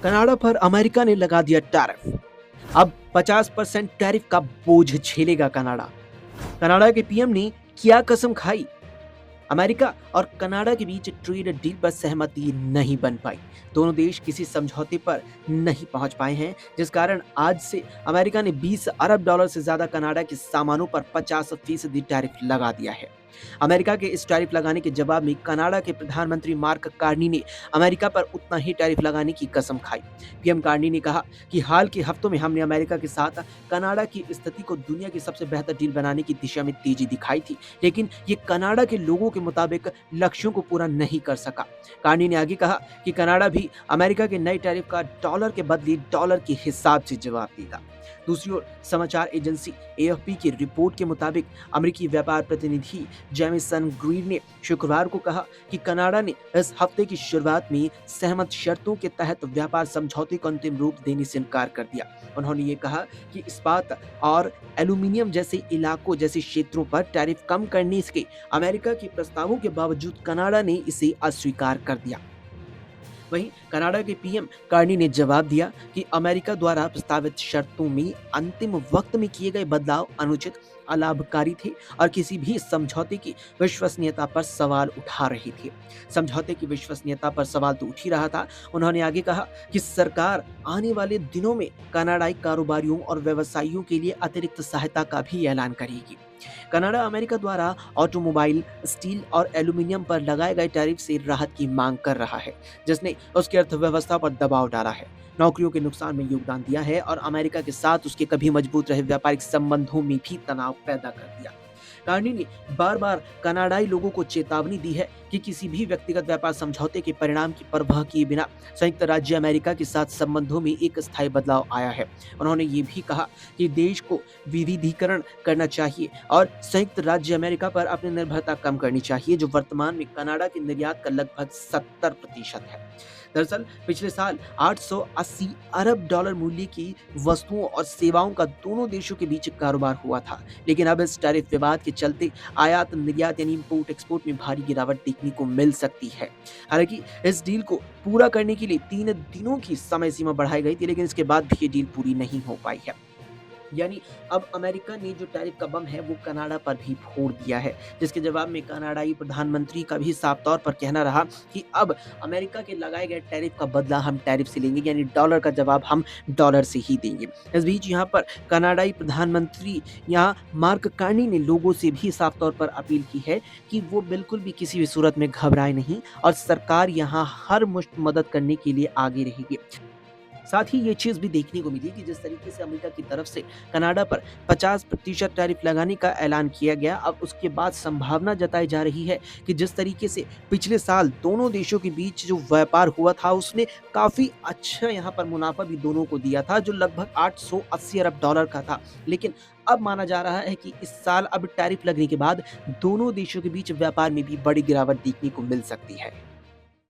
Canada पर America ने लगा दिया टैरिफ। अब 50% टैरिफ का बोझ झेलेगा कनाडा। कनाडा के पीएम ने किया कसम खाई। अमेरिका और कनाडा के बीच ट्रेड डील पर सहमति नहीं बन पाई। दोनों देश किसी समझौते पर नहीं पहुंच पाए हैं, जिस कारण आज से अमेरिका ने 20 अरब डॉलर से ज्यादा कनाडा के सामानों पर 50% टैरिफ लगा दिया है। अमेरिका के इस टैरिफ लगाने के जवाब में कनाडा के प्रधानमंत्री मार्क कार्नी ने अमेरिका पर उतना ही टैरिफ लगाने की कसम खाई। पीएम कार्नी ने कहा कि हाल के हफ्तों में हमने अमेरिका के साथ कनाडा की स्थिति को दुनिया की सबसे बेहतर डील बनाने की दिशा में तेजी दिखाई थी, लेकिन ये कनाडा के लोगों के मुताबिक लक्ष्यों को पूरा नहीं कर सका। कार्नी ने आगे कहा कि कनाडा भी अमेरिका के नए टैरिफ का डॉलर के बदले डॉलर के हिसाब से जवाब देगा। दूसरी ओर समाचार एजेंसी एएफपी की रिपोर्ट के मुताबिक अमेरिकी व्यापार प्रतिनिधि जेमिसन ग्रीन ने शुक्रवार को कहा कि कनाडा ने इस हफ्ते की शुरुआत में सहमत शर्तों के तहत व्यापार समझौते को अंतिम रूप देने से इनकार कर दिया। उन्होंने ये कहा कि इस्पात और एल्यूमीनियम जैसे इलाकों जैसे क्षेत्रों पर टैरिफ कम करने के अमेरिका के प्रस्तावों के बावजूद कनाडा ने इसे अस्वीकार कर दिया। वहीं कनाडा के पीएम कार्नी ने जवाब दिया कि अमेरिका द्वारा प्रस्तावित शर्तों में अंतिम वक्त में किए गए बदलाव अनुचित, अलाभकारी थे और किसी भी समझौते की विश्वसनीयता पर सवाल उठा रहे थे। समझौते की विश्वसनीयता पर सवाल तो उठ ही रहा था। उन्होंने आगे कहा कि सरकार आने वाले दिनों में कनाडाई कारोबारियों और व्यवसायियों के लिए अतिरिक्त सहायता का भी ऐलान करेगी। कनाडा अमेरिका द्वारा ऑटोमोबाइल, स्टील और एल्यूमीनियम पर लगाए गए टैरिफ से राहत की मांग कर रहा है, जिसने उसकी अर्थव्यवस्था पर दबाव डाला है, नौकरियों के नुकसान में योगदान दिया है और अमेरिका के साथ उसके कभी मजबूत रहे व्यापारिक संबंधों में भी तनाव पैदा कर दिया। कार्नी ने बार बार कनाडाई लोगों को चेतावनी दी है कि किसी भी व्यक्तिगत व्यापार समझौते के परिणाम की परवाह किए बिना संयुक्त राज्य अमेरिका के साथ संबंधों में एक स्थायी बदलाव आया है। उन्होंने ये भी कहा कि देश को विविधीकरण करना चाहिए और संयुक्त राज्य अमेरिका पर अपनी निर्भरता कम करनी चाहिए, जो वर्तमान में कनाडा के निर्यात का लगभग 70% है। दरअसल पिछले साल 880 अरब डॉलर मूल्य की वस्तुओं और सेवाओं का दोनों देशों के बीच कारोबार हुआ था, लेकिन अब इस टैरिफ विवाद के चलते आयात निर्यात यानी इम्पोर्ट एक्सपोर्ट में भारी गिरावट देखने को मिल सकती है। हालांकि इस डील को पूरा करने के लिए 3 दिनों की समय सीमा बढ़ाई गई थी, लेकिन इसके बाद भी ये डील पूरी नहीं हो पाई है। यानी अब अमेरिका ने जो टैरिफ का बम है वो कनाडा पर भी फोड़ दिया है, जिसके जवाब में कनाडाई प्रधानमंत्री का भी साफ तौर पर कहना रहा कि अब अमेरिका के लगाए गए टैरिफ का बदला हम टैरिफ से लेंगे, यानी डॉलर का जवाब हम डॉलर से ही देंगे। इस बीच यहाँ पर कनाडाई प्रधानमंत्री यहाँ मार्क कार्नी ने लोगों से भी साफ तौर पर अपील की है कि वो बिल्कुल भी किसी भी सूरत में घबराए नहीं और सरकार यहाँ हर मुश्त मदद करने के लिए आगे रहेगी। साथ ही ये चीज़ भी देखने को मिली कि जिस तरीके से अमेरिका की तरफ से कनाडा पर 50% टैरिफ लगाने का ऐलान किया गया, अब उसके बाद संभावना जताई जा रही है कि जिस तरीके से पिछले साल दोनों देशों के बीच जो व्यापार हुआ था उसने काफ़ी अच्छा यहाँ पर मुनाफा भी दोनों को दिया था, जो लगभग 880 अरब डॉलर का था। लेकिन अब माना जा रहा है कि इस साल अब टैरिफ लगने के बाद दोनों देशों के बीच व्यापार में भी बड़ी गिरावट देखने को मिल सकती है।